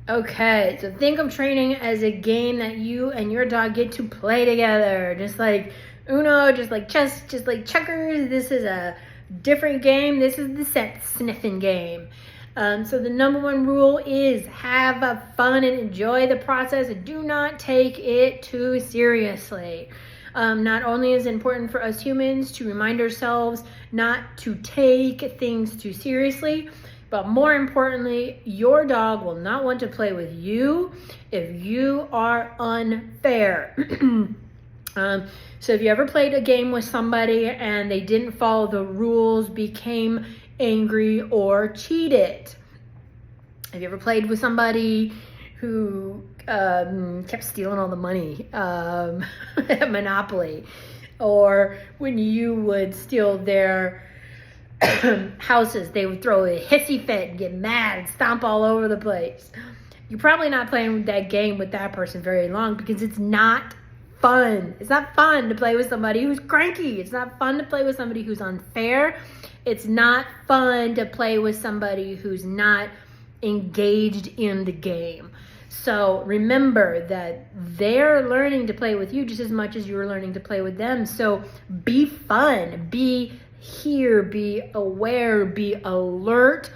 Okay, so think of training as a game that you and your dog get to play together. Just like Uno, just like chess, just like checkers. This is a different game. This is the scent sniffing game. So the number one rule is have fun and enjoy the process. Do not take it too seriously. Not only is it important for us humans to remind ourselves not to take things too seriously, but more importantly, your dog will not want to play with you if you are unfair. So if you ever played a game with somebody and they didn't follow the rules, became angry, or cheated? Have you ever played with somebody who kept stealing all the money at Monopoly? Or when you would steal their houses, they would throw a hissy fit and get mad, stomp all over the place. You're probably not playing that game with that person very long because it's not fun. It's not fun to play with somebody who's cranky. It's not fun to play with somebody who's unfair. It's not fun to play with somebody who's not engaged in the game. So remember that they're learning to play with you just as much as you're learning to play with them. So be fun, be here, be aware, be alert.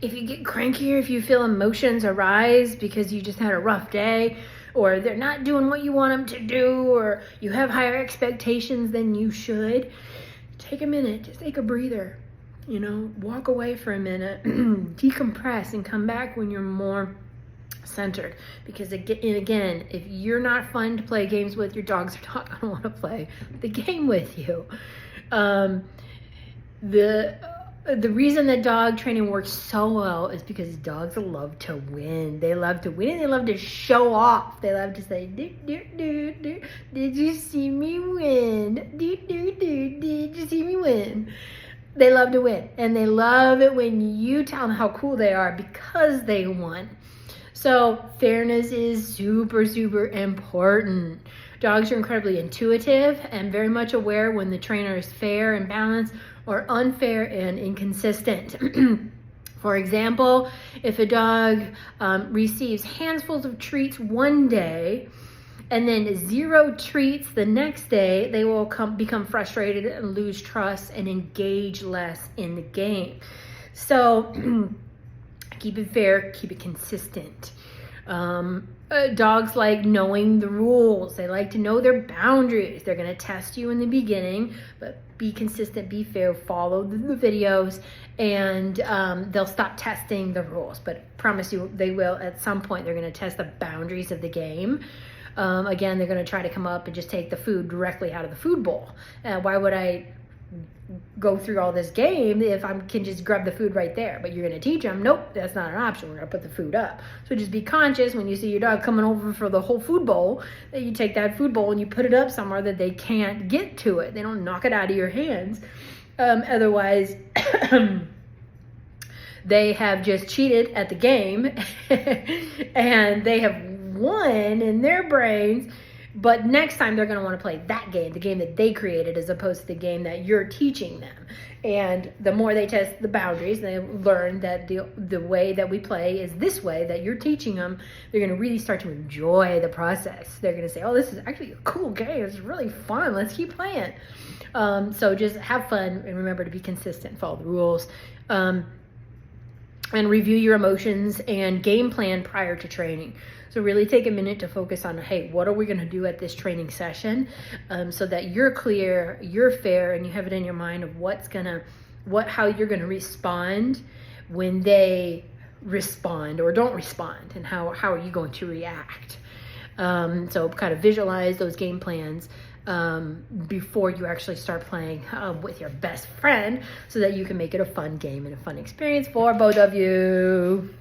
If you get cranky or if you feel emotions arise because you just had a rough day, or they're not doing what you want them to do, or you have higher expectations than you should, take a minute, just take a breather, walk away for a minute, decompress, and come back when you're more centered. Because again, if you're not fun to play games with, your dogs are not going to want to play the game with you. The reason that dog training works so well is because dogs love to win. They love to win. They love to show off. They love to say, did you see me win? Did you see me win? They love to win. And they love it when you tell them how cool they are because they won. So fairness is super, super important. Dogs are incredibly intuitive and very much aware when the trainer is fair and balanced or unfair and inconsistent. For example, if a dog receives handfuls of treats one day and then 0 treats the next day, they will become frustrated and lose trust and engage less in the game. So keep it fair, keep it consistent. Dogs like knowing the rules. They like to know their boundaries. They're going to test you in the beginning, but be consistent, be fair, follow the videos, and they'll stop testing the rules. But I promise you they will at some point. They're going to test the boundaries of the game. Again, they're going to try to come up and just take the food directly out of the food bowl. Why would I go through all this game if I can just grab the food right there? But you're going to teach them, nope, that's not an option. We're going to put the food up. So just be conscious when you see your dog coming over for the whole food bowl, that you take that food bowl and you put it up somewhere that they can't get to it. They don't knock it out of your hands. Otherwise, they have just cheated at the game and they have won in their brains. But next time they're going to want to play that game, the game that they created, as opposed to the game that you're teaching them. And the more they test the boundaries, they learn that the way that we play is this way that you're teaching them, they're going to really start to enjoy the process. They're going to say, oh, this is actually a cool game. It's really fun. Let's keep playing. So just have fun and remember to be consistent, follow the rules. And review your emotions and game plan prior to training. So really take a minute to focus on, hey, what are we going to do at this training session, so that you're clear, you're fair, and you have it in your mind of how you're going to respond when they respond or don't respond, and how are you going to react. So kind of visualize those game plans before you actually start playing with your best friend, so that you can make it a fun game and a fun experience for both of you.